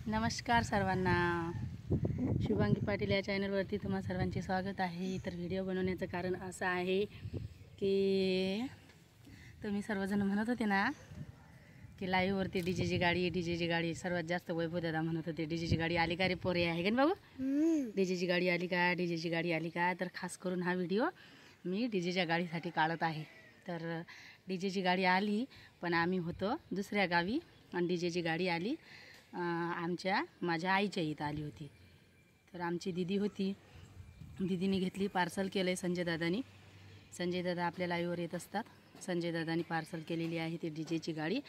नमस्कार सर्वांना, शुभांगी पाटील या चॅनलवरती तुम्हा सर्वांचे स्वागत आहे। तर व्हिडिओ बनवण्याचं कारण असं आहे की तुम्ही सर्वजण म्हणत होते ना की लाईव्हवरती डीजेची गाडी सर्वात जास्त वैभव दादा म्हणत होते डीजेची गाडी आली का रे पोरे, आहे का बाबू? डीजेची गाडी आली का तर खास करून हा व्हिडिओ मी डीजेच्या गाडीसाठी काढत आहे। तर डीजेची गाडी आली पण आम्ही होतो दुसऱ्या गावी आणि डीजेची गाडी आली माझ्या आईच्या इथं आली होती। तर आमची दीदी होती, दीदीने घेतली, पार्सल केलं आहे संजय दादा आपल्या लाईव्हवर येत असतात। संजय दादानी पार्सल केलेली आहे ती डीजेची गाडी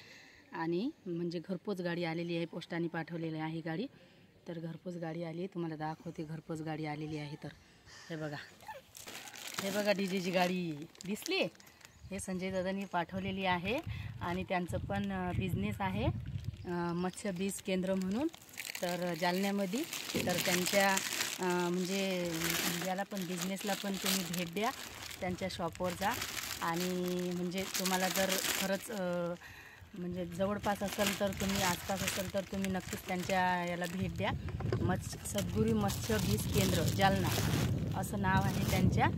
आणि म्हणजे घरपोच गाडी आलेली आहे, पोस्टाने पाठवलेली आहे गाडी। तर घरपोच गाडी आली, तुम्हाला दाखवते घरपोच गाडी आलेली आहे। तर हे बघा डीजेची गाडी दिसली, हे संजय दादांनी पाठवलेली आहे आणि त्यांचं पण बिझनेस आहे मत्स्य बीज केंद्र म्हणून, तर जालन्यामध्ये। तर त्यांच्या म्हणजे याला पण बिझनेसला पण तुम्ही भेट द्या, त्यांच्या शॉपवर जा आणि म्हणजे तुम्हाला जर खरंच म्हणजे जवळपास असेल तर तुम्ही आसपास असेल तर तुम्ही नक्कीच त्यांच्या याला भेट द्या। सद्गुरू मत्स्य बीज केंद्र जालना असं नाव आहे त्यांच्या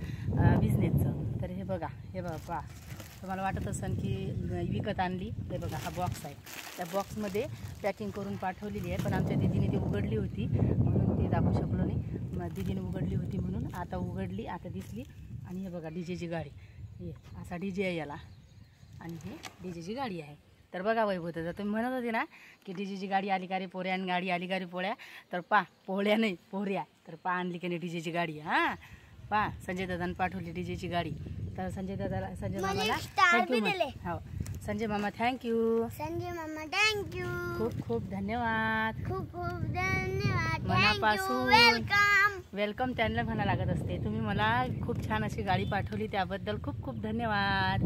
बिझनेसचं। तर हे बघा पहा, तुम्हाला वाटत असेल की विकत आणली, हे बघा हा बॉक्स आहे, त्या बॉक्समध्ये पॅकिंग करून पाठवलेली आहे, पण आमच्या दीदीने ती उघडली होती म्हणून ते दाखवू शकलो नाही। दीदीने उघडली होती म्हणून आता उघडली, आता दिसली। आणि हे बघा डीजेची गाडी, हे असा डीजे आहे याला आणि हे डीजेची गाडी आहे। तर बघा वैभव दादा, तुम्ही म्हणत होते ना की डीजेची गाडी आली का रे पोऱ्या आणि गाडी आली का रे पोळ्या, तर पोहळ्या नाही पोहऱ्या, तर आणली की नाही डीजेची गाडी। हां संजय दादाने पाठवली डीजेची गाडी। तर संजय मामाला थँक्यू, हो संजय मामा थँक्यू, खूप खूप धन्यवाद, मनापासून वेलकम त्यांना म्हणा लागत असते। तुम्ही मला खूप छान अशी गाडी पाठवली त्याबद्दल खूप खूप धन्यवाद।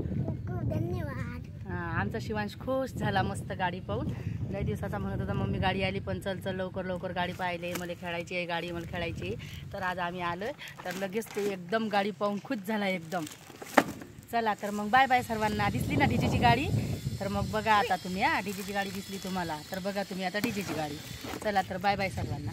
आमचा शिवांश खुश झाला मस्त गाडी पाहून। लय दिवसाचा म्हणत होता मम्मी गाडी आली पण चल लवकर गाडी पाहिले, मला खेळायची आहे गाडी, मला खेळायची। तर आज आम्ही आलो, तर लगेच ते एकदम गाडी पाहून खुश झाला एकदम। चला तर मग बाय बाय सर्वांना। दिसली ना डीजेची गाडी, तर मग बघा आता तुम्ही, डीजेची गाडी दिसली तुम्हाला तर बघा तुम्ही आता डीजेची गाडी। चला तर बाय बाय सर्वांना।